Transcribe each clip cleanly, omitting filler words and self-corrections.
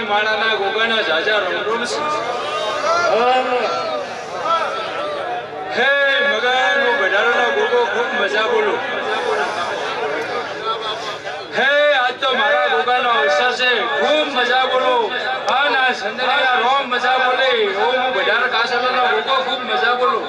માળાના ગોગાના જાજા રમરૂમ હે મગન હું બઢારોનો ગોગો ખૂબ મજા બોલું હે આજ તો મારા ગોગાનો અવસર છે ખૂબ મજા બોલું હા ના સંદરીના રોમ મજા બોલે હું બઢાર કાસલોનો ગોગો ખૂબ મજા બોલું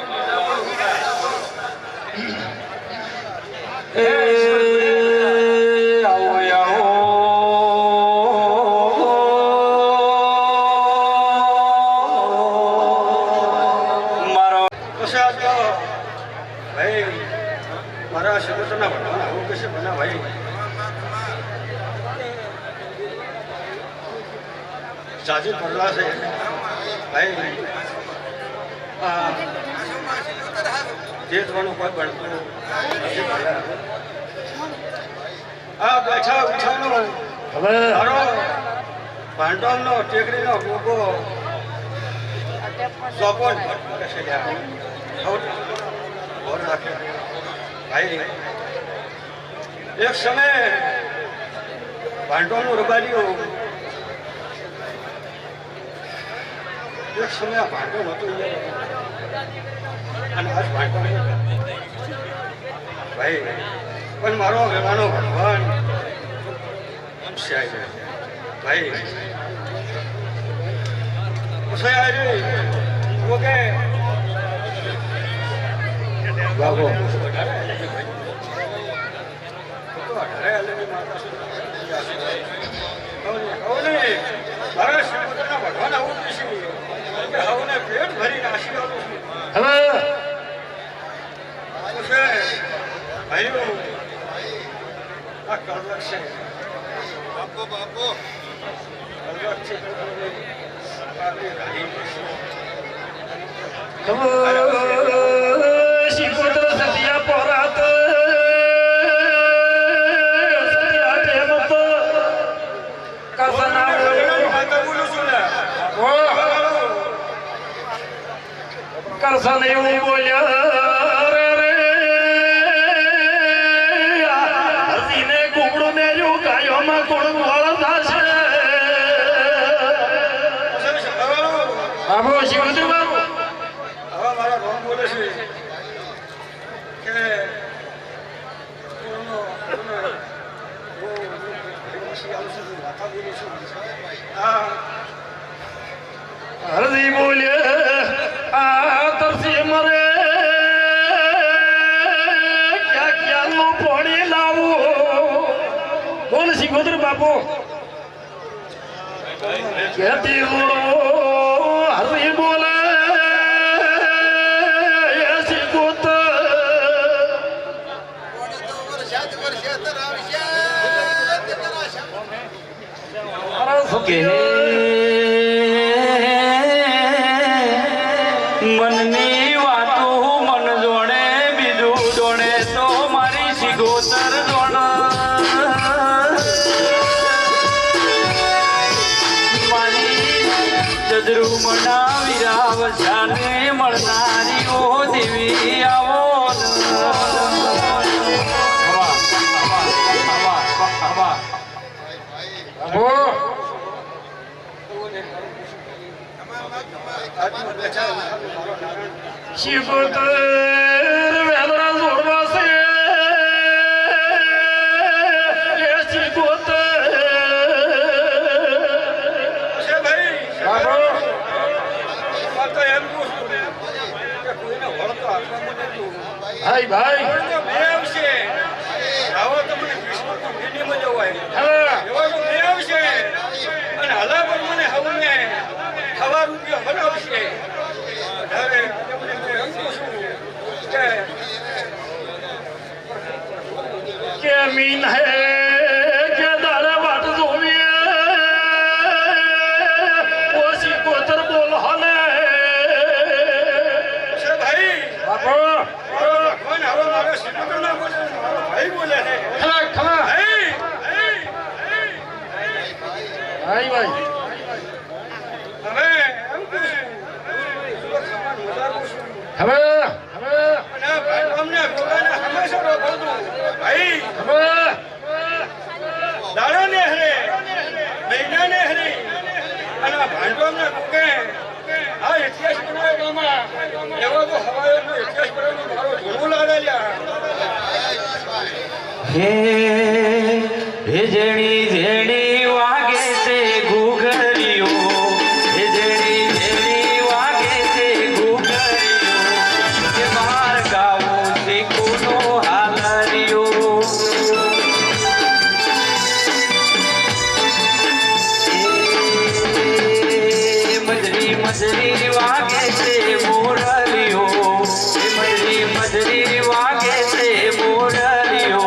जाजी पड़ला से भाई जे थोड़ा कोई बढ़तो आ बैठा उठानो હવે હારો ભાંડોલનો ટેકરીનો ગોગો સોપોન કશે યાર और रखे भाई एक समय भांडोल रबारियो एक समय भांडोल હતો અને આજ ભાંડોલ ભાઈ પણ મારો વેવાનો ભગવાન શાય ભાઈ ઉસે આરે ઓકે બાબો કરસન એવું બોલ્યા રે હસીને કુકડું મેલ્યું ગાયોમાં કોણ વળ થશે આવો શિવજી બાબુ હવે મારા રોમ બોલે છે કે હરજી બોલ્યા આ તરસી મરે ક્યાં ક્યાંનું પાણી લાવું બોલ શિકોદર બાપુ કેતી હરજી બોલે કે મનની વાતો મન જોડે બીજું જોડે તો મારી સિગોતર જોડ મારી જજરૂ મના વિરાવ જાને મળનારી ઓ દેવી આવો હવા શિકોતર વેદના જોડવા છે એ શિકોતર છે ભાઈ બાપુ આ તો એમ કહું છું કે કોઈને વળતો આપવામાં નથી. ભાઈ ભાઈ વળતો મેવ છે. આવો તો મને વિશ્વમાં ભીની મજા હોય. હા એવો તો મેવ છે. અને હલા પર મને હવને હવા રૂપિયા ભરાવશે. વધારે તમને હું એમ કહું છું કે કે મીન હે કે દારે વાટ જોવીએ ઓ શિકોતર બોલ હલે છે ભાઈ બાપુ ભગવાન હવે મારો શ્રીમંત ના બોલે મારો ભાઈ બોલે છે. ખલા ખલા ભાઈ ભાઈ ભાઈ હવે એમ કહું છું સુરક્ષામાં વધારું છું. હવે હવે અને આ ભાઈ અમને ભોગાને હંમેશા રોકું છું. ભાઈ હવે દાડાને હરે મહિનાને હરે અને આ ભાંડવલને ભોગે આ ઇતિહાસ બનાવવામાં એવો તો હવાયોનો ઇતિહાસ બનાવવાનો મારો ધૂળું લાગેલ્યા. હે હે જેણી જેણી વાગે છે ઘૂઘરીઓ હે જેણી જેણી વાગે છે ઘૂઘરીઓ કે બહાર ગાવો છે કોનો હાલરિયો મજરી મજરી વાગે છે મોરલીઓ મજરી મજરી વાગે છે મોરલીઓ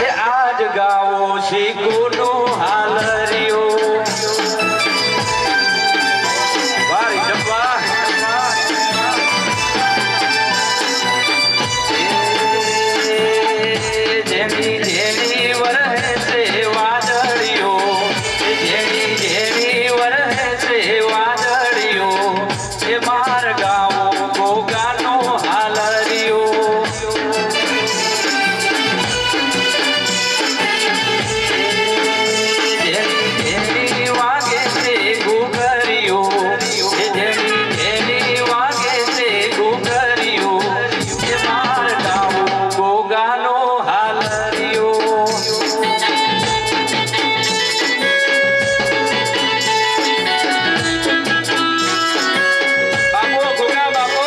એ આજ ગાવો છે કોનો હાલરિયો વારી ડબ્બા જેની જેની વરહે છે વાદળીઓ જેની જેની વરહે છે વાદળીઓ એ માર ગાવો ગોગાનો હાલરિયો જેની જેની વાગે છે ઘૂઘરીઓ જેની જેની વાગે છે ઘૂઘરીઓ એ માર ગાવો ગોગાનો હાલરિયો બાપો ગોગા બાપો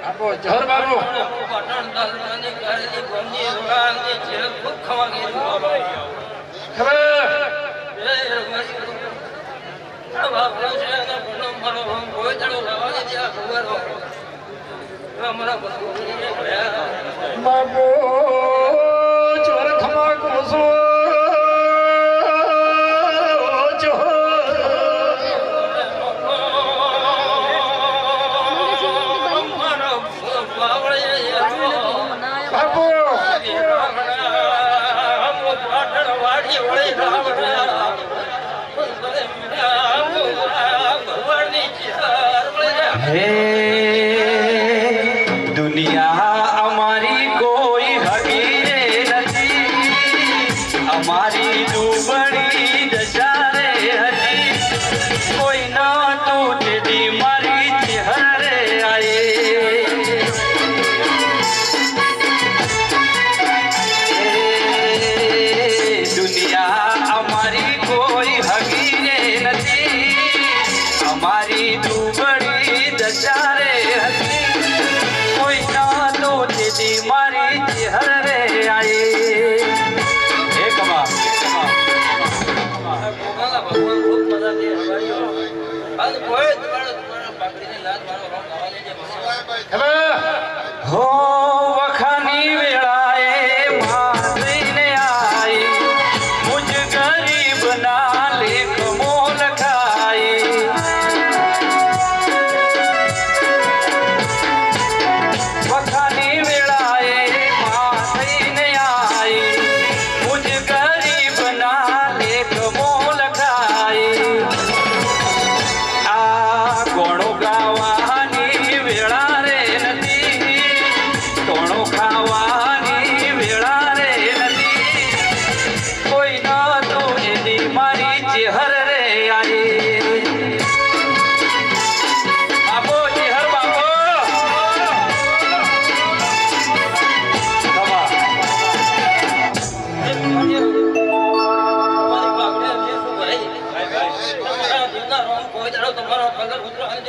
આપો જહર બાબુ બાબુ ચોર ખમા કોસો બાપુ હે દુનિયા અમારી કોઈ હગી નથી અમારી દુબળી દશા રે હતી કોઈ ન તું તેથી મારી ચહેરે આયે દુનિયા અમારી કોઈ હગી રે નથી અમારી દુબળી દશા રે હતી કોઈ ના તો તેથી મારી ચહેરે આયે હે કમા હો વખાની વેળાએ માર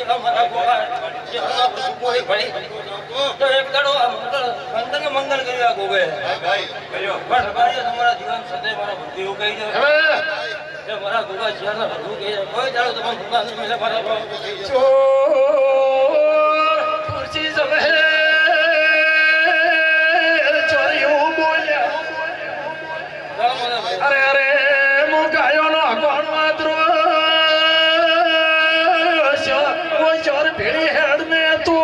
મારા ગોગા જે હમણાં સુકો હે ભાઈ તો એક દાડો આ મંગળ કર્યું આ ગોગે પણ ભાઈ તમારા જીવન સદૈવ મારા બધું એવું કહી દે કે મારા ગોગા જીવન બધું કહી દે કોઈ દાડો તમારા ગોગા ને મેલે મારા ખુરશી જમે ચોરીઓ બોલ્યા અરે અરે મો ગાયો નો કોણ માત્રો કોઈ ચોર ભેડી હેડ ને તો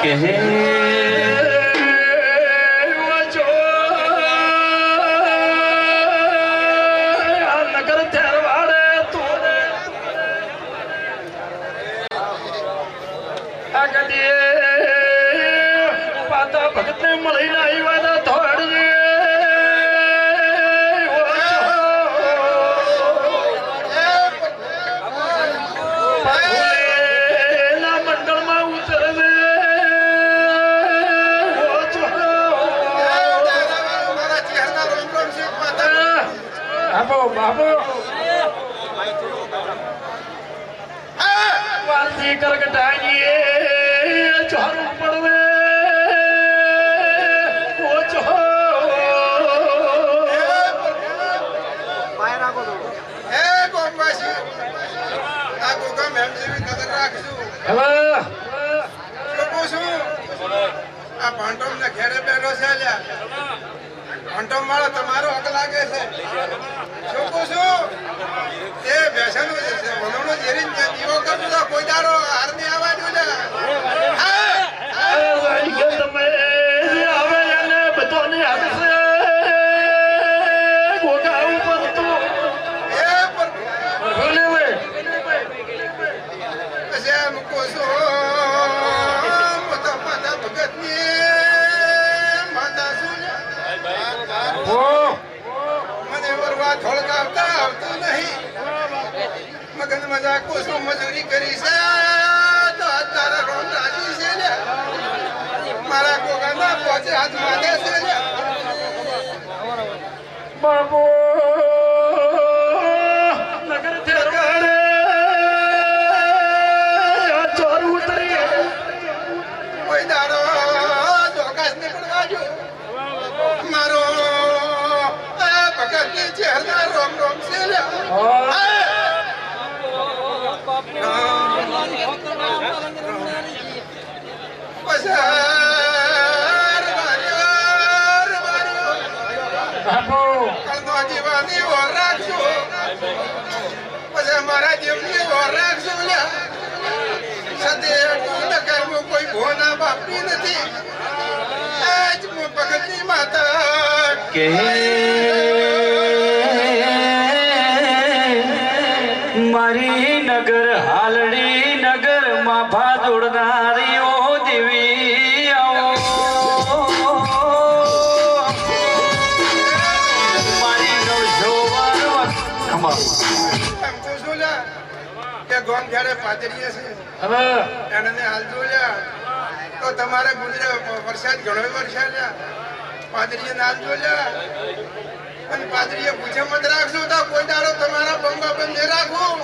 કે નગર થેરવાડે તું આ કદી પાતા ભગત ને મળીને આવ્યા થોડ મંડળમાં ઉતરવે બાબો બાબો વાલજી કરકટાઈએ ચોરું પડવે ઓછો હવે આ ભાંટોમ ને ઘેરે બેઠો છે લ્યા ભાંટોમ વાળો તમારો હક લાગે છે શું કહું છું તે બેસન વનોનો જેરી દીવો કરતો તો કોઈ દાડો હાર ની આવા જોઈએ તમે હવે એને બધાને હાથે ગોગા ઉપર તો એ પર ભલે વે પછી એમ કહું છું મોટા માતા ભગત ની માતા શું ઓ મને વરવા ધોળકાવતા આવતું નહીં મગન મજા કોશું મજૂરી કરી છે તો આજ તારા રોમ રાજી છે ને મારા ગોગાના પોચે હાથ માંગે છે ને બાબો નગર થેરવાડે ચોર ઉતરી કોઈ દાડો ધોકાશ નીકળવા જો મારો ભગત ની ચહેરા રોમ રોમ છે ને બાબો જીવાની ઓર રાખજો પછી મારા જીવની ઓર રાખજો સદે નગરમાં કોઈ ભોના બાપની નથી આજ હું ભગતની માતા કે મારી નગર હાલડી નગર માં ભાદોડનારીઓ દેવી આવો મારી નવજોવાર ખમા એમ કહું છું લ્યા કે ગોમ જ્યારે પાતળીએ છે હવે એને હાલ જો લ્યા તો તમારે ગુજરે વરસાદ ઘણો વરસાદ લ્યા પાદરીએ નાલ જો લ્યા અને પાદરીએ પૂછે મત રાખજો તો કોઈ દાડો તમારા બંબા બંધ નહીં રાખું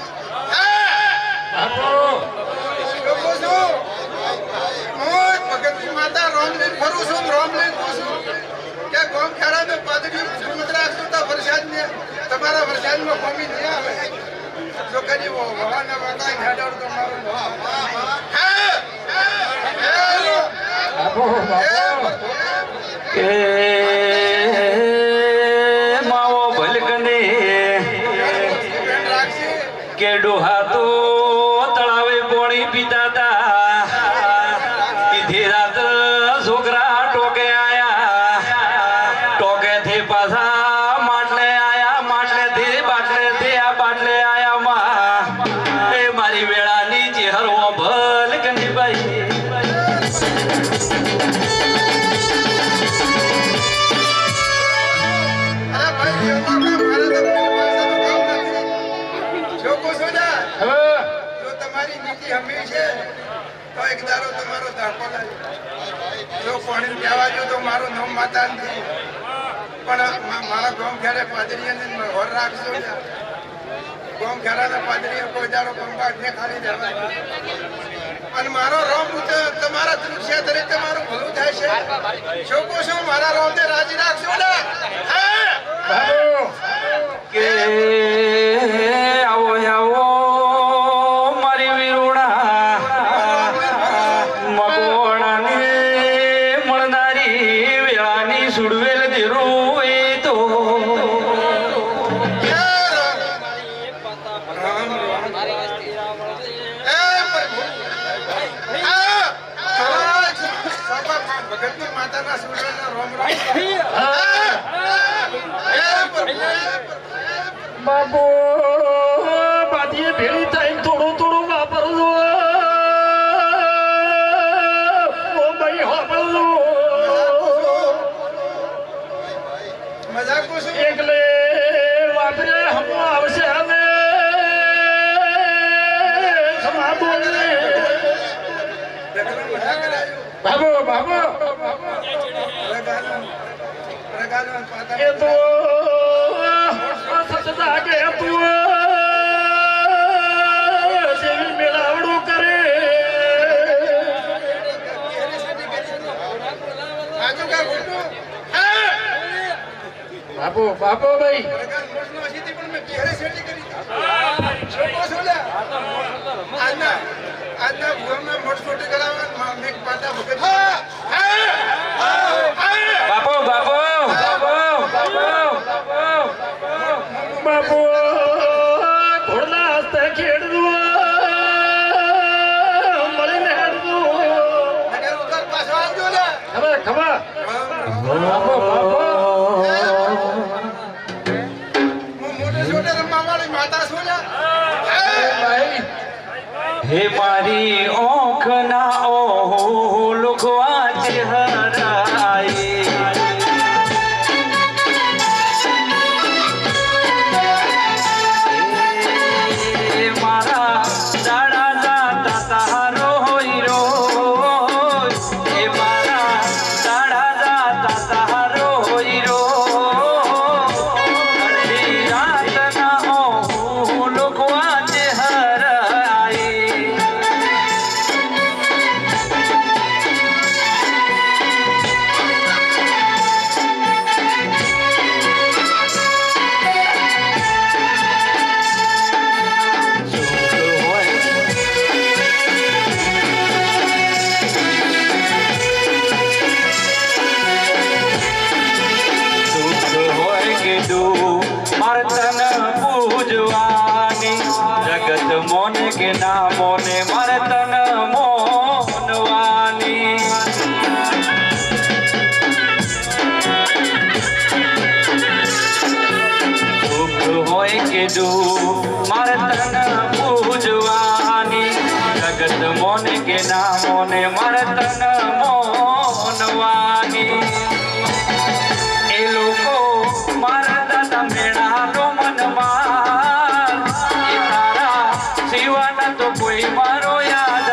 બાબો લોકો છું હું ભગતની માતા રોમ લઈને ફરું છું રોમ લઈને ફરું છું કે ગોમ ખેડા ને પાદરીએ પૂછે મત રાખજો તો વરસાદ ને તમારા વરસાદમાં કોમી નહીં આવે જો કરી વાના વાતા ખેડાડ તો મારું બાબો કે માવો ભલકને કે ડોહા તો તળાવે પોણી પીતા તા ઈથી રાત છોકરા ટોકે આયા ટોકે થી પાછા માટલે આયા માટલે થી બાટલે થી આ બાટલે આયા માં એ મારી વેળાની ચહેરો ભલકની બાઈ અરે ભાઈ, મારે તો કોઈ પાસે તો કામ નથી. જો કોઈ સોજા, હવે જો પાણી પીવા જો તો મારું નામ માતા નથી પણ મારા ગામ ખેડે પાદરીને હોર રાખજો ગામ ખેડાના પાદરીએ કોઈ દાડો કંકાટ ને ખાલી દેવા અને મારો રોમ તમારા દૃશ્ય તરીકે તમારું ભલું થાય છે છોકો શું મારા રોમને રાજી રાખજો ને કે આવો આવો મારી વીરુણા મગોણાની મળનારી વેળાની સુડવેલ દેરું એ તો ભગતની માતાના સુરના રોમ બાપુ બાદીએ ભેળી થાય થોડું થોડું વાપરજો ઓ ભાઈ વાપરજો મજાક શું એકલે વાપરે હમો આવશે હવે સમા બોલે બાબુ બાબુ એ તો સચતા કે તું જેવી મેળાવડું કરે બાપુ બાપુ ભાઈ આજના ભૂગોળમાં મોટસોટી કરાવવા મેં પાટા ભગત બાપો બાપો બાપુ ઘોડના હસ્તે ખેડવું મળીને હેડવું ઉતર પાછો આવજો ને હવે ખબર બાપુ બાપુ હું મોટે છોટે રમવા વાળી માતા છું ને ભાઈ હે મારી ઓંખ ના ઓ લોકવા ચહેરાએ મારા દાડા જાતા તારો હોય રો હે મારા દાડા જાતા તારો હોય રો અડધી રાત ના ઓ લોકવા ચહેરાએ જગત મોને કે ના મોને મારે તન મોનવાની દુઃખ હોય કે દુઃખ મારે તન પૂજવાની જગત મોને કે ના મોને મારે તન મોનવાની એ લોકો મારા દાદા મેળાનો મનમાં એ તારા સિવાના તો કોઈ મારો યાદ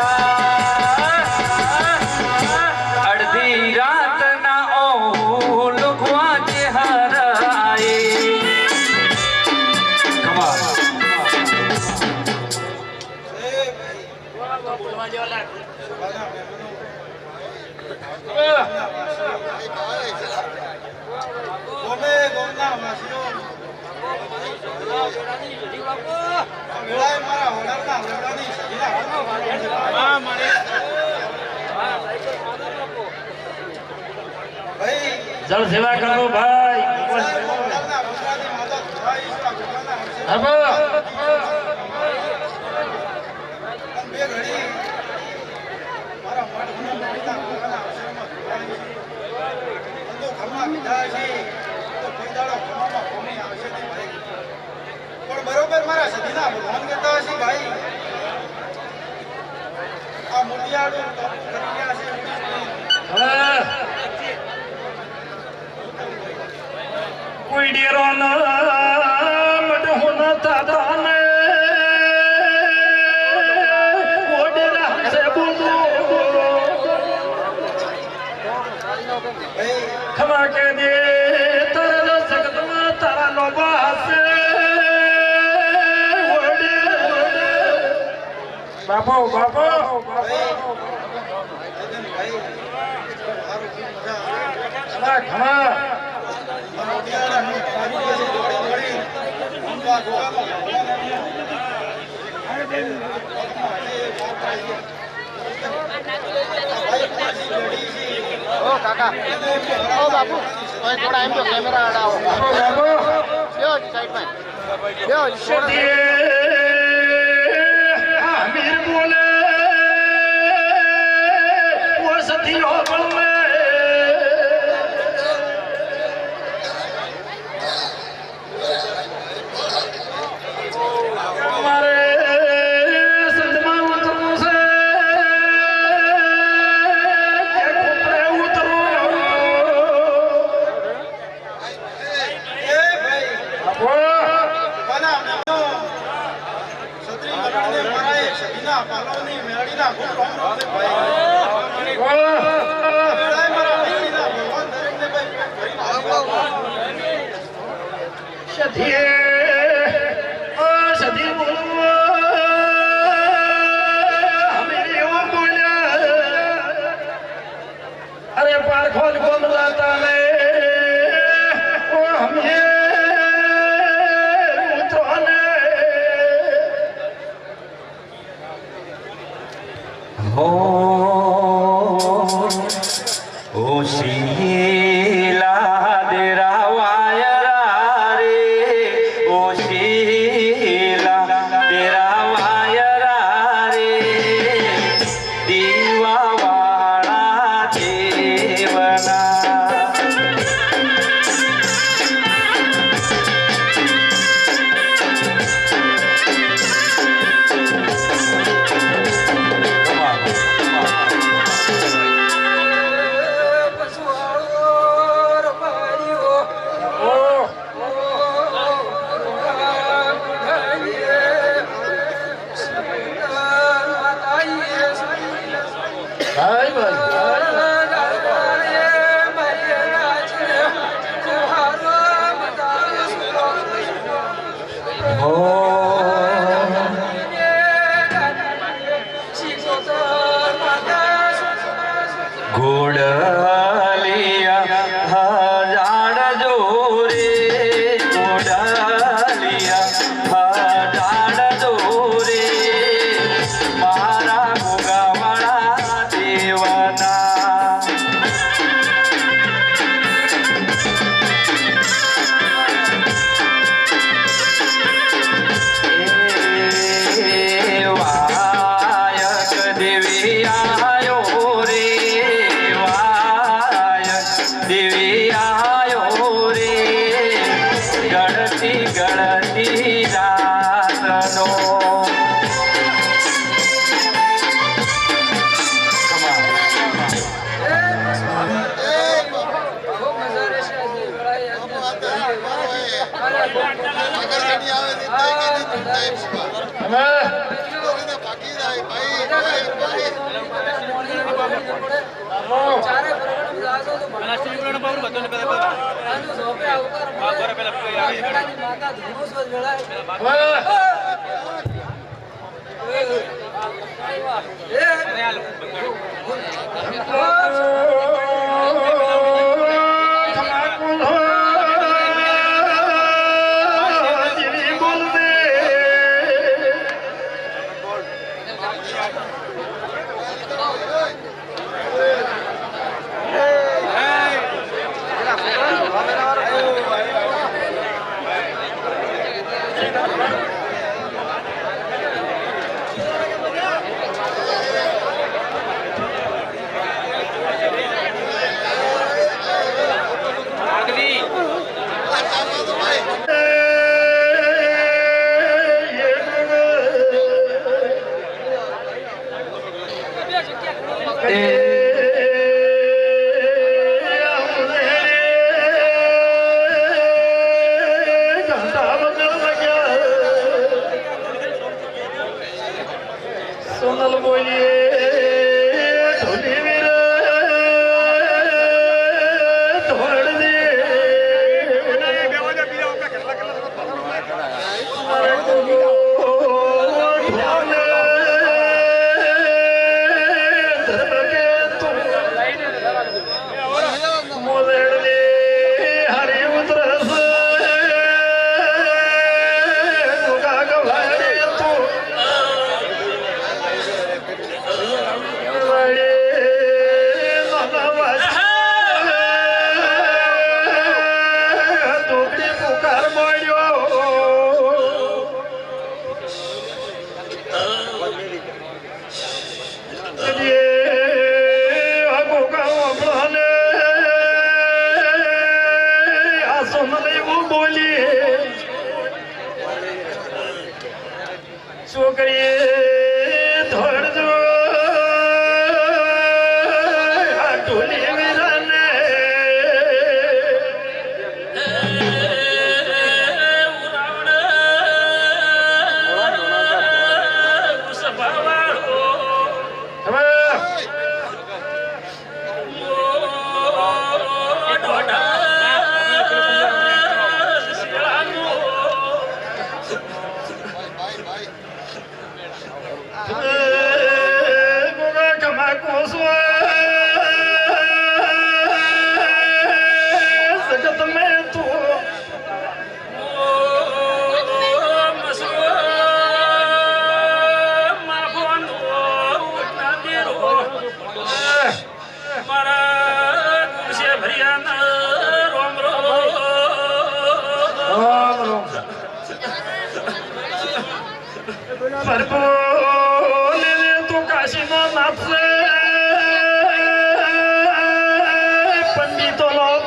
અડધી રાત ના ઓ લોકવા ચહેરાએ કમાલ ગોમે ગોમના વાસીઓ વેળાએ મારા હોનારના વેળાની સગીરા હા મારે ભાઈ જળ સેવા કરો ભાઈ હોનારના વેળાની માતા ભાઈ ભગવાનના હવે બે ઘડી મારા મઠના ભગવાનના આશ્રમમાં ઘરમાં વિધા છે તો કોઈ દાડો ઘરમાં કોમી આવશે નહીં ભાઈ પણ બરોબર મારા સદીના ભગવાન કહેતા હશે ભાઈ આ મોટિયાળું ટોપ કરી ગયા છે કોઈ ડેરો મટ હોના તાતા ને ઓ ડેરા હસે બોલો બાપા કે દે તારા જગતમાં તારા લોબા હશે બાપો બાપો ખમા ખમા ઓ કાકા ઓ બાપુ થોડા એમ તો કેમેરા હટાવો બાપો લ્યો સાઈડ માં લ્યો સદીએ આમીર બોલે ઓ સદીઓ બોલે મારે સંતમાં ઉતરવું છે કે ખોપરે ઉતરવું બાપો સદીએ ઓ સદી બોલવા અમે એવો બોલ્યા અરે પારખોલ બોલતા ને ઓ અમે ઉતરોને ઓ શીલા દેરા વાયરા રે ઓ શીલા દેરા વાયરા રે દીવા વાળા દેવના હાય ભાઈ ગોડલિયા હજાડ જોરે ગોડલિયા હજાડ જોરે મારા ગોગાવાળા દેવના વાયક દેવી આયો રે વાયક દેવી આયો રે ગણતી ગણતી રાતનો બોલી છોકરીએ ધોડજો આ ઢોલી વીરાને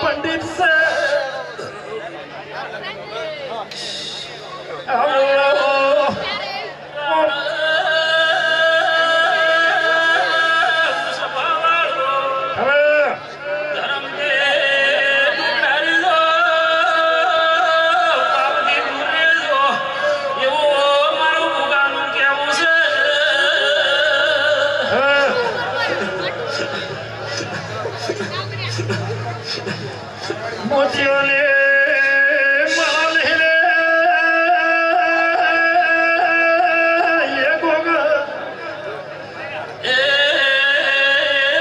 પંડિત છે મોતીઓને માલ હેરે એ ગોગ એ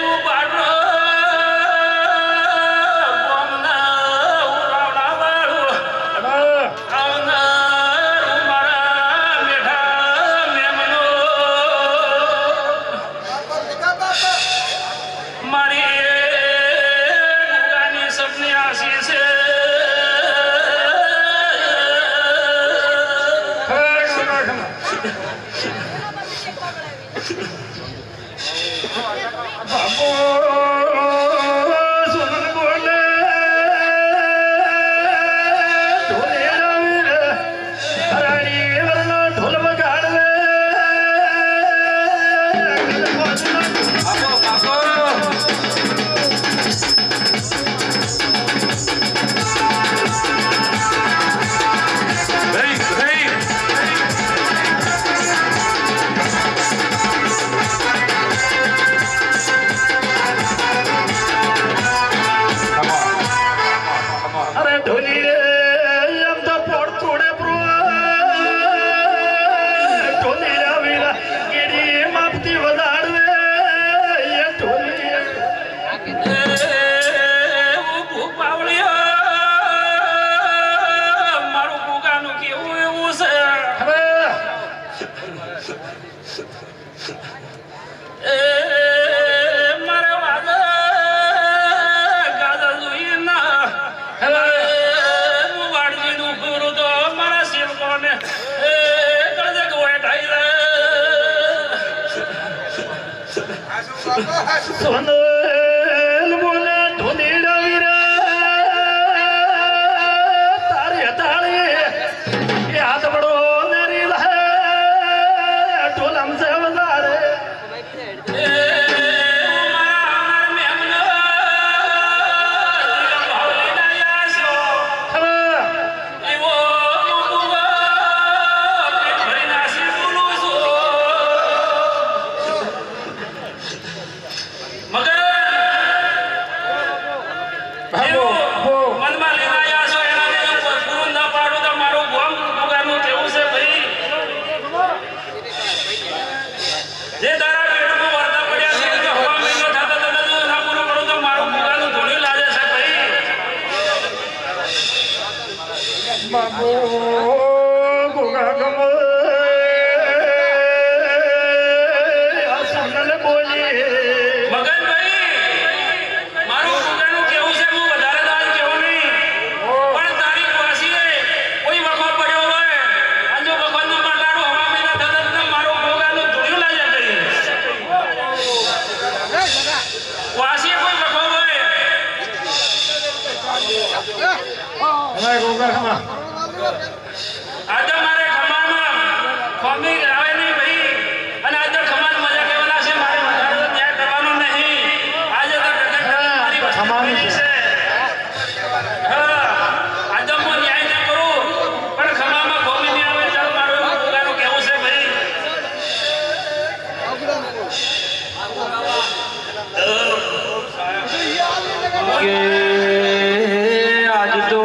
ઉપાડો ગોમના ઉરાવડા વાળું આવનાર મારા મેઠા મેમનો મારી સોનલ બોલે ઢોલીડા વીરા તારે તાળી યાદ બડો નરી લહે ઢોલમ સે વધારે આજે મારે ખમામાં ખોમી આવે નહીં ભાઈ અને આજે ખમાન મજા કહેવાના છે મારે વધારે ન્યાય કરવાનો નહીં આજે તો મારી ખમાની છે હા આજે હું ન્યાય ના કરું પણ ખમામાં ખોમી નહીં આવે ચાલ મારું પોતાનું કેવું છે ભાઈ કે આજ તો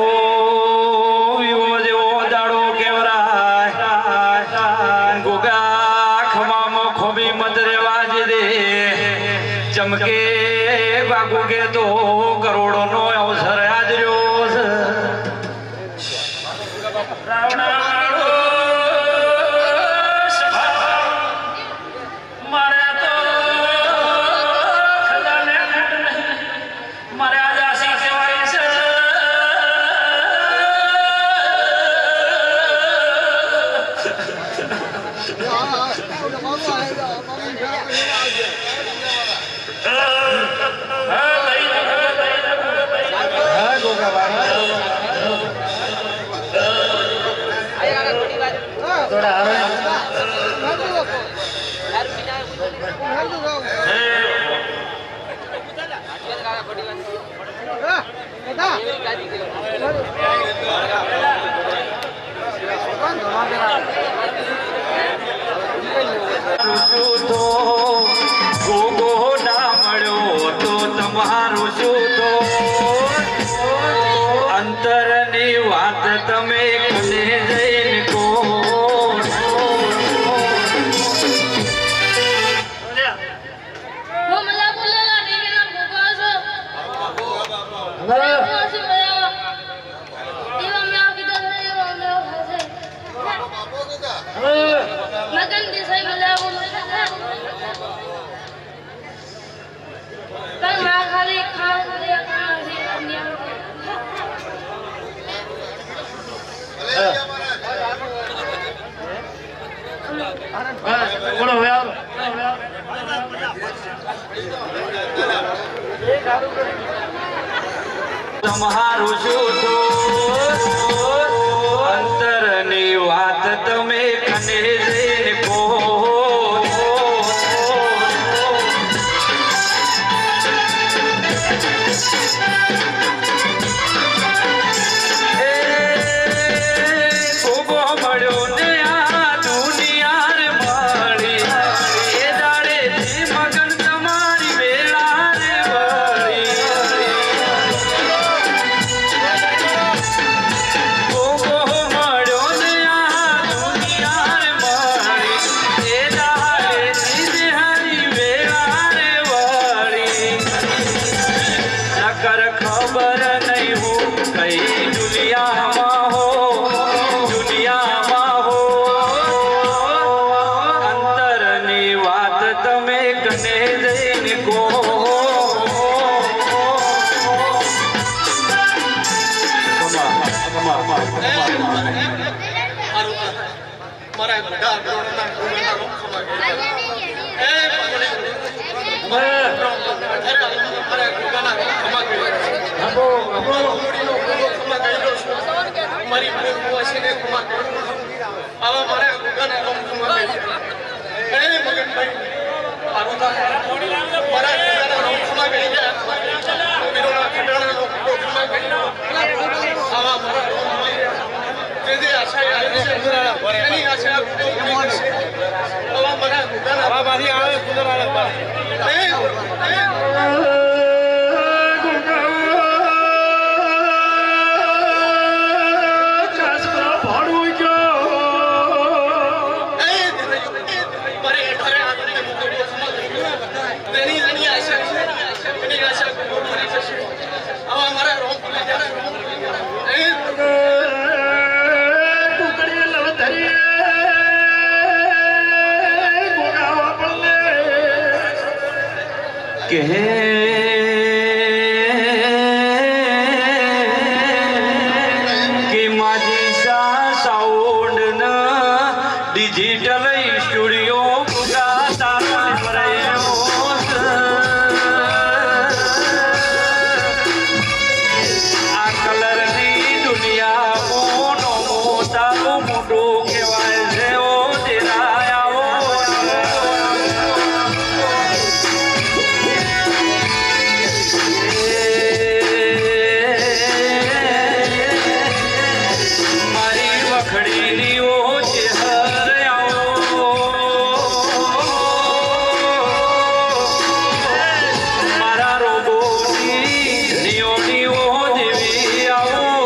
વિવો જેવો દાડો કેવરાય ગોગા ખમામાં ખોબી મત રેવા જ દે ચમકે બાગુ કે તો કરોડોનો અવસર આજ રહ્યો છે રાવણાવાળો સ્વભાવ મારે તો ખજાને ખૂટ નહીં મારે આજ આશી કહેવાય છે હા ભાઈ શું તો ગોગો ના મળ્યો તો તમારું શું તો અંતરની વાત તમે કને જઈને કહો वो मला बोलला देवी ना भोगासो भोगासो मला देवा मी किधर नाही रोंदा खासे मगन दिसाई मला बोलला पण मा खाली खाली अन्या બોલો યાર તમારું શું તો અંતરની વાત તમે કને જઈને કહો ગોગો મળ્યો ને આ દુનિયા રે મળી એ દાડેથી મગન તમારી વેળા રે વળી ગોગો મળ્યો ને આ દુનિયા રે મળી એ દાડેથી દેહારી વેળા રે વળી નકર ખબર નહીં હું કઈ દુનિયામાં હો દુનિયામાં હો અંતરની વાત તમે કને જઈને કહો મારા બધા ગ્રહોના ગુણના રૂપ ખમા ગયા એ પગડી મારા ગુણના રૂપ ખમા ગયા ખમા ગયેલો છું મારી ભૂવાસીને ખમા ગયેલો આવા મારા ગુણના રૂપ ખમા ગયા એ મગનભાઈ આરુદા મારા ગુણના રૂપ ખમા ગયા વિરોના ખંડાના રૂપ ખમા ગયા આવા મારા જે આશા આવી છે એની આશા પૂરી કરશે આવા મારા ગુણના આવા મારી આવે ગુણના કે માજી સાઉન્ડ ન ડિજિટલ સ્ટુડિયો પુગાતા ભરાયો આ કલરની દુનિયા રખડેલી ઓ ચહેર આવો મારા રોગોની નિયોની ઓ દેવી આવો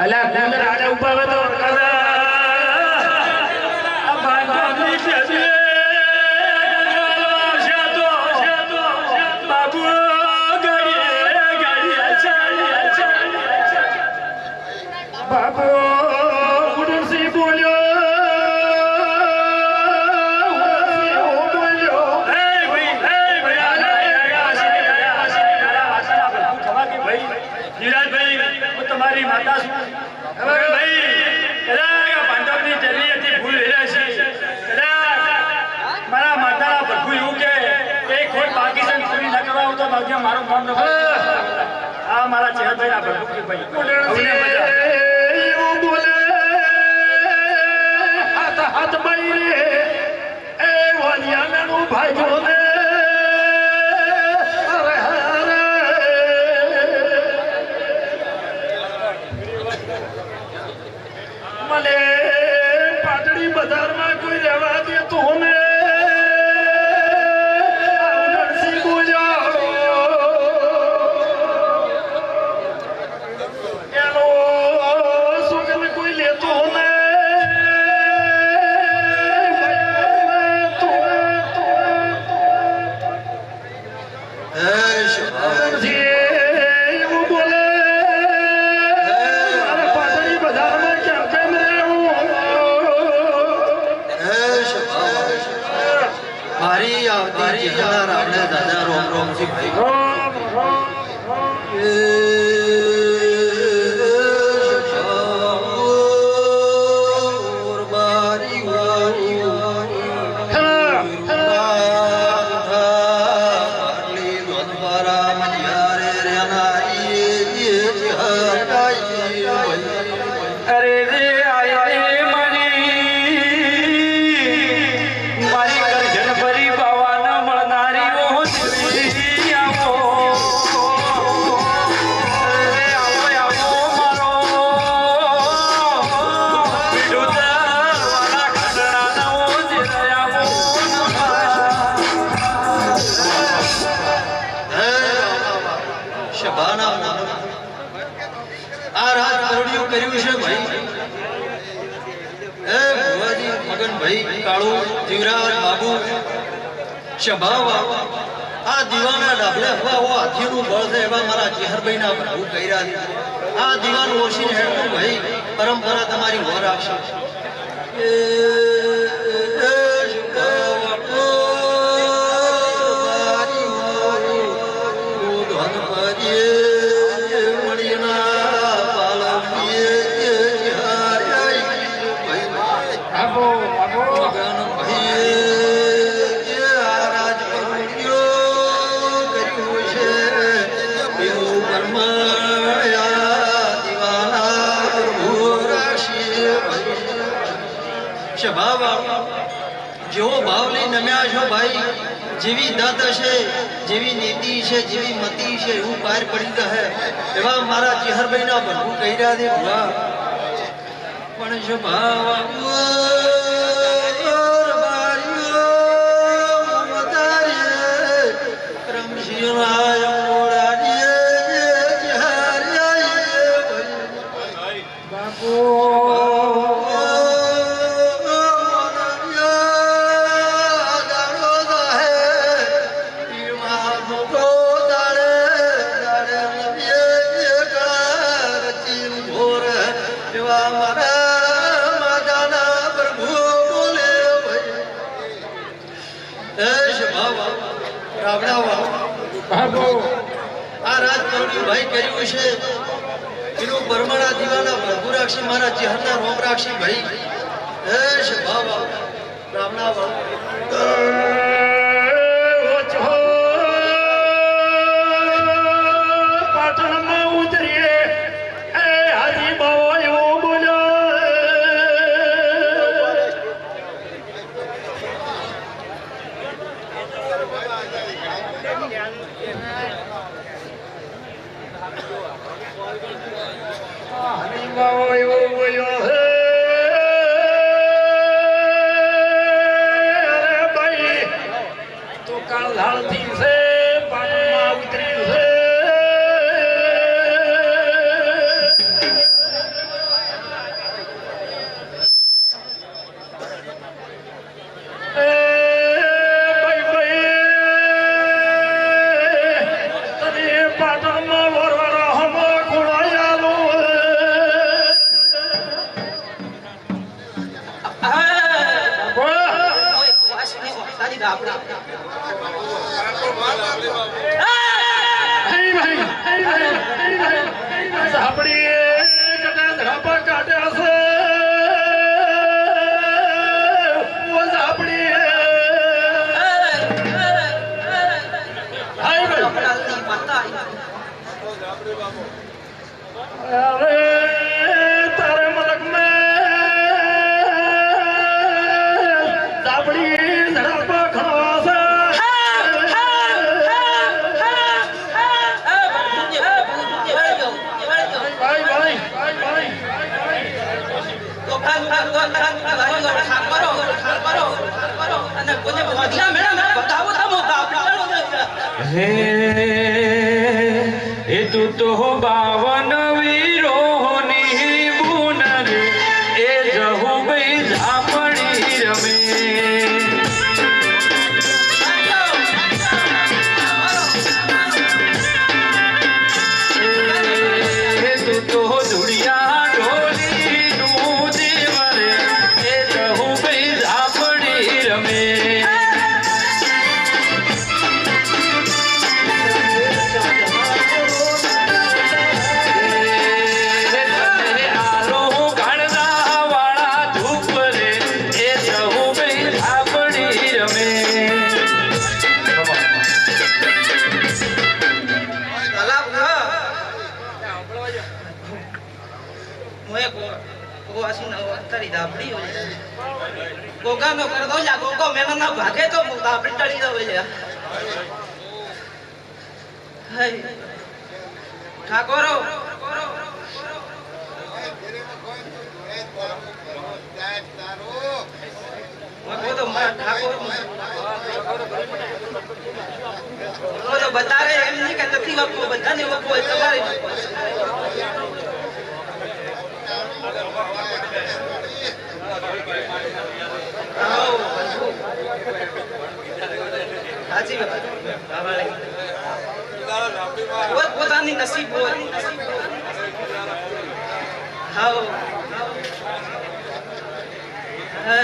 અલા કુલર આડે ઉભા હોય તો બાબુ ગુરુસિંહ બોલ્યો તમારી માતા છું ભાઈ કદાચ પાંડવની જરી હતી ભૂલ રહે છે કદાચ મારા માતાના ભરખું એવું કે એક ખોટ બાકી છે પૂરી ન કરવા તો ભાગ્ય મારું કામ ન આ મારા ચેહરભાઈ ના ભરખું કે ભાઈ એવું બોલે હાથ મળી રે એ વાલિયાનું ભાઈ જોને મને પાટડી બજારમાં કોઈ રહેવા દે તો અમે નરસિંહ બોલ્યો એનો સુગંધ કોઈ લેતો ને એવું બોલે અરે પાટડી બજારમાં મારી આવતી જનાર આપણે દાદા રોમ રોમજી ભાઈ અરે રે આયે મારી કરજણ ભરી બાવાના મળનારી ઓ દેવી આવો અરે આવો મારો વિડુદા વાલા ખંડણા ઓ દેવી આવો શબાના આ રાત પરડિયું કર્યું છે ભાઈ એ ભુવાજી મગનભાઈ કાળુ જીવરાજ બાબુ શબાવા આ દીવાના ડાબલે હવા હાથીનું બળ છે એવા મારા ચેહરભાઈ ના પ્રભુ કર્યા છે આ દીવાન ઓશીને હેઠું ભાઈ પરંપરા તમારી વર આવશે જેવો ભાવ લઈ નમ્યા છો ભાઈ જેવી દત હશે, જેવી નીતિ છે, જેવી મતિ છે, એવું બહાર પડી રહે એવા મારા ચિહરભાઈના ભરપૂર કહી રહ્યા છે ભુવા. પણ જો આ રાજકરણી ભાઈ કર્યું છે એનું બરમાણા દીવાના ભરપૂર રાખશી મારા ચહેરના રોમ રાખશી ભાઈ. હે બાબા રામણા પાટણમાં ઉતરીએ એ હાજી બાવા એવો બોલ્યો. બાવા એવો બોલ્યો હે કાળથી છે પાટણમાં ઉતર્યું છે. ભાઈ તને પાટણમાં વરવારો હમો ખોળાયાલો સાંભળીએ કદાચ ધડાપા કાઢ્યા છે. તારે મલક મેં સાંભળી ધડાપા ખવા હે એ તું તો 52 વીરોની બુન રે એ જહુભાઈ ઝાપડી રમે. એ તું તો ધુડિયા ઢોલીનું દેવ રે એ જહુભાઈ ઝાપડી રમે. गोगा नो कर दो या गोगो मेना ना भागे तो मुदा पिटड़ी दो या हाय ठाकोरो वो तो मां ठाकोर वो तो बता रहे हैं नहीं कि नथी वको बता नहीं वको तुम्हारे हाजी वो પોતાની નસીબ હોય હાઉ હે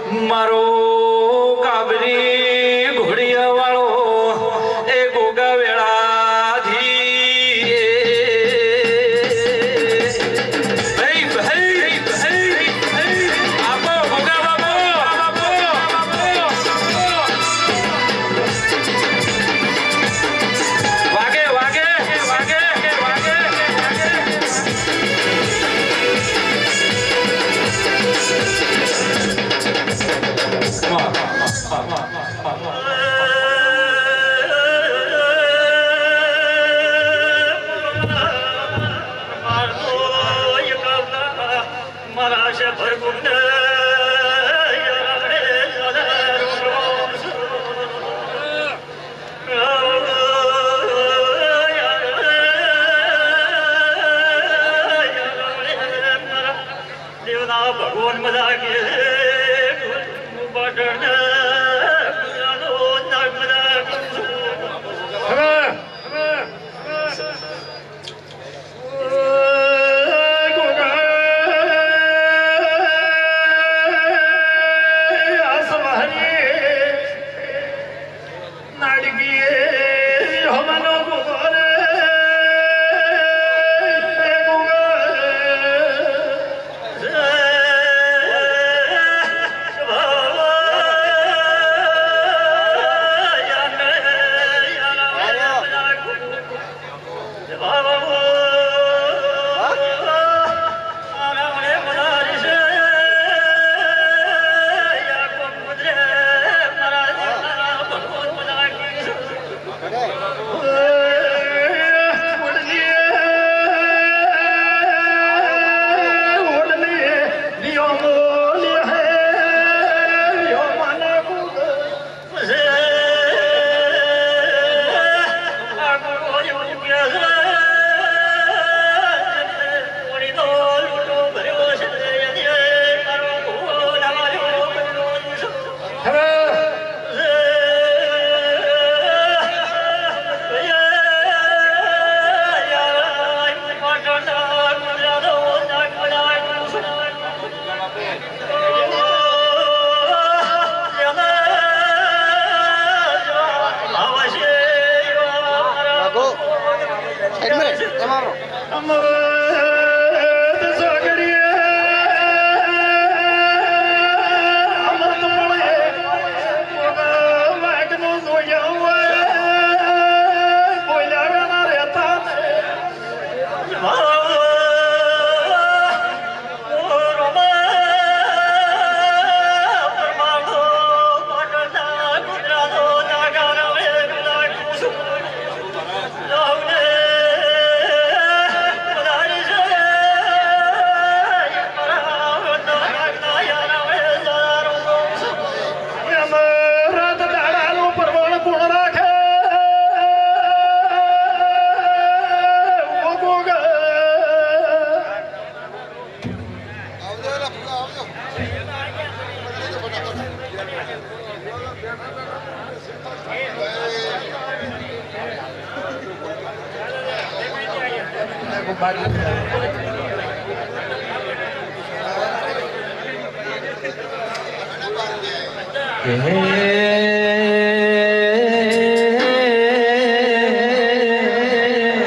મારો કાબરી ઘોડિયા વાળો એ ગોગા વેળાથી ભાઈ ભાઈ ભાઈ આપો ગોગા બાપો વાગે વાગે વાગે વાગે મારા છે ભરગું દેવના ભગવાન બધા કે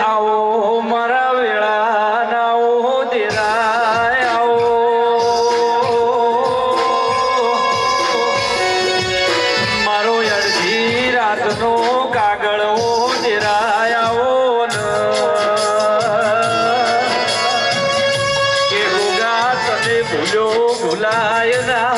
આવો મારા વેળા નાઓ દેરાય આવો મારો અડધી રાતનો કાગળો દેરાય આવો ન કે ગોગા તને ભૂલ્યો ભૂલાય ના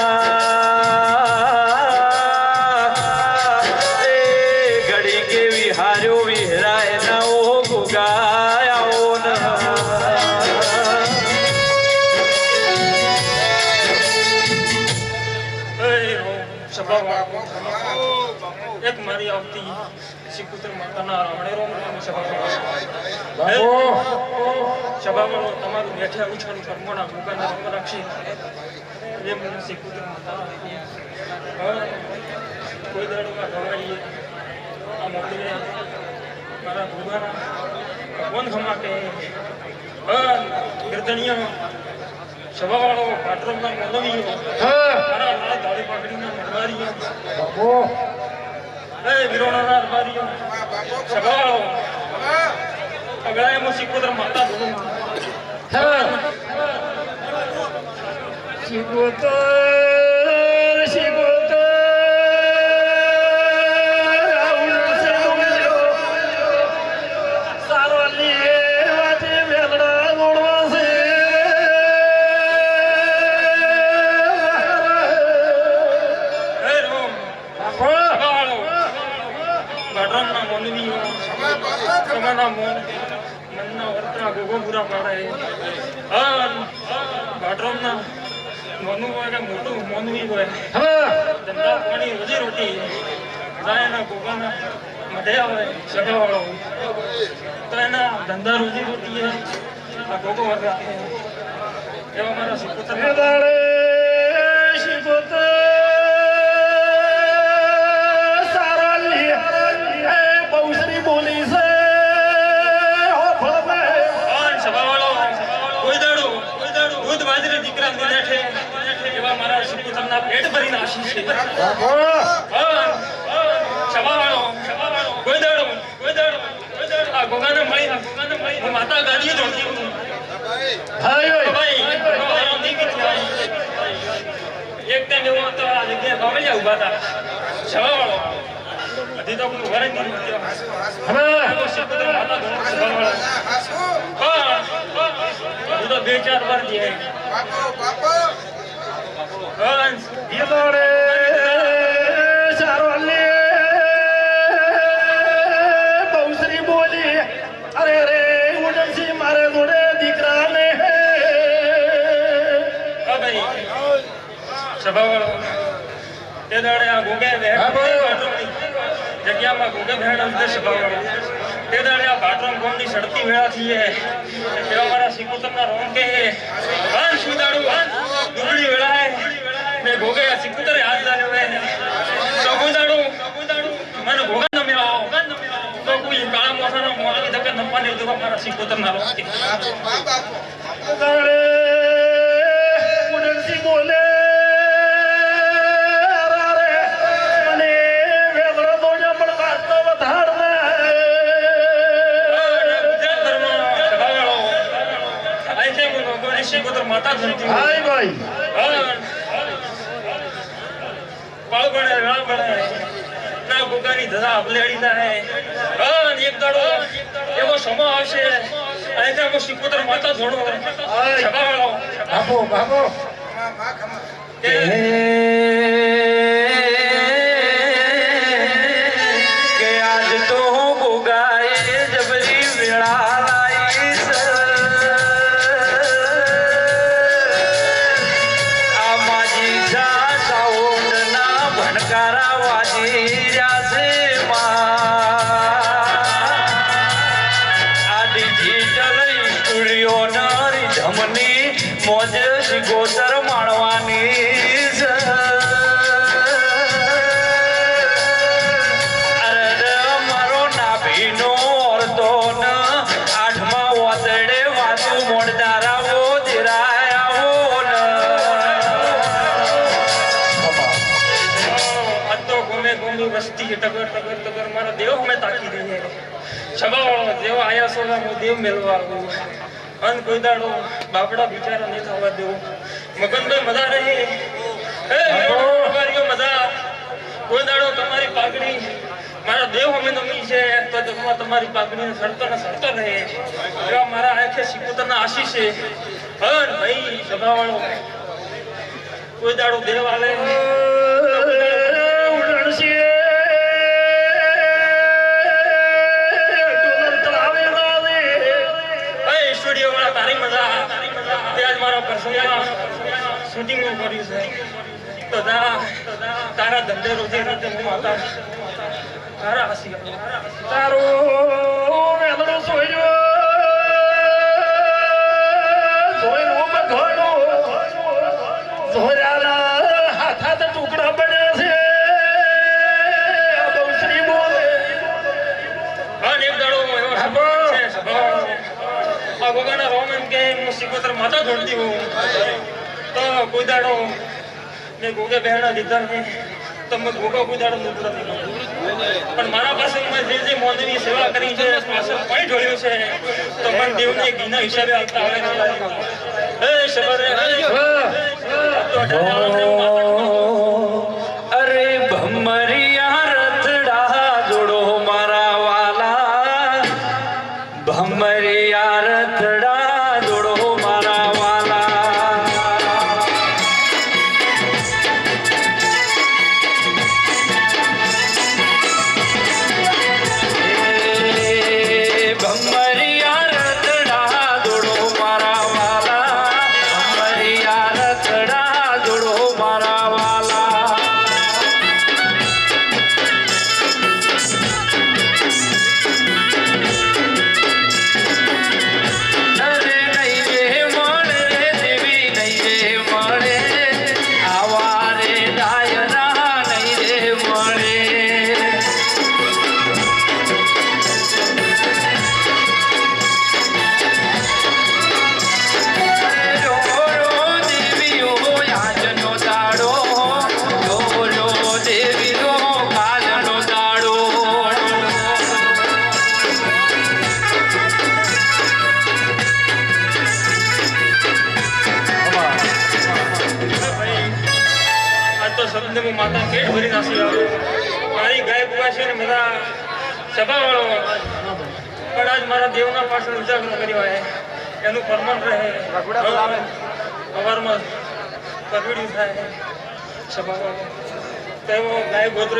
એક મારી આવતી શિકુતર માતાના રમણેરો સભામાં તમારું બેઠા ઉછાળું કર્મોના ભૂગાના રંગ રાખી એ મને શિકુતર માતા કોઈ દાડોમાં ગવાઈએ આ મંદિરે મારા ભૂગાના ભગવાન ખમા કે ગરદણીયા સભાવાળો પાટરમના મોલવીઓ મારા દાડી એ વિરોણા બારીઓ બાપો સભાળો હા અગળાએ મો સિકોતર માતા ધોનું ધંધા રોજી રોટી ગોગો એવા મારા સિકોતર પેટ ભરીને આશી છે આ ગોગાને મળી માતા ગાડીએ જોડતી એક ટાઈમ એવો હતો આ જગ્યાએ બાવળિયા ઉભા હતા છવાવાળો હજી તો આપણું વરે નહીં હું તો 2-4 વાર જઈએ બાપો જગ્યામાં ગોગે ભેડ સભાવાળો તે દાડે આ ભાટરામ ગામની સડતી વેળા થી એવા મારા સિકોતરના રોમ કે વાન સુદાડું દુબળી વેળા ને ગોગે આ સિકોતરે હાથ લાવ્યો હે સગુદાડું મને ગોગા ન મેળો તો કોઈ કાળા મોઠાનો મોળાની ધકે નપાને દેવા મારા સિકોતરના રોમ કે દાડે ઉડનસી બોલે માતા ધરતી હાય ભાઈ પાળ બને રાળ બને ના ગોગાની ધજા અપલેડી થાય એક દાડો એવો સમય આવશે અને ત્યાં સિકોતર માતા જોડો છબાવાળો બાપો બાપો કે આજ તો ગોગાએ જબરી વેળા મોજ સિકોતર માણવાની મારો નાભીનો ઓરતો ન 8મા ઓતડે વાતું મોડદારાઓ દેરાયાઓ ન તો ગોમે ગોમી વસ્તી ટગર મારા દેવ અમે તાકી દઈએ છબાવાળો દેવ આયા સોના હું દેવ મેળવા આવું અન કોઈ દાડો બાપડા બિચારા નહીં થવા દેવો મગનભાઈ મજા રહી મજા કોઈ દાડો તમારી પાઘડી મારા દેવ અમે નમી છે તો તમારી પાઘડીને સડતો રહે એવા મારા આંખે સિકોતરના આશીષ છે હન ભાઈ સભાવાળો કોઈ દાડો દેવ આવે તારી મજા આજ મારા પ્રસંગમાં શૂટિંગ કર્યું છે તો તારા ધંધે રોજી રીતે હું માતા તારા હસી તારો વેદનો સોયો સોયનો બઘડો સોયાલા હાથા તો ટુકડા પડ્યા છે બહુશ્રી બોલે અને એક દાડો એવો છે સભાવાળો આ ગોગાના રોમ એમ કે હું સિકોતર માતા જોડતી હોઉં તો કોઈ દાડો મેં ગોગે બહેણા દીધા ને તમે ગોગા ગુજારો નતું પણ મારા પાસે મેં જે મોદીની સેવા કરી છે પાછળ પાણી ઢોળ્યું છે તો મને દેવને ઘીના હિસાબે આપતા આવે હે શબર અરે ભમરિયા રથડા જોડો મારા વાલા ભમરિયા રથડા જોડો મારા વાલા ભમરિયા રથડા જોડો મારા વાલા ભમરિયા રથડા જોડો મારા વાલા અરે નહીં રે મળે દેવી નહીં રે મળે આવા રે ડાયરા નહીં રે મળે રો દેવીઓ આજનો દાડો રો દેવીઓ કાલનો દાડો આ તો શબ્દ હું માતા પેટ ભરી નાસી મારી ગાય ભૂગા છે ને બધા સભાવાળો પણ આજ મારા દેવના પાછળ ઉજાગરો કર્યો છે એનું ફરમાન રહે સવારમાં પરવીડી થાય સભાવાળો તો એવો ગાય ગોત્રો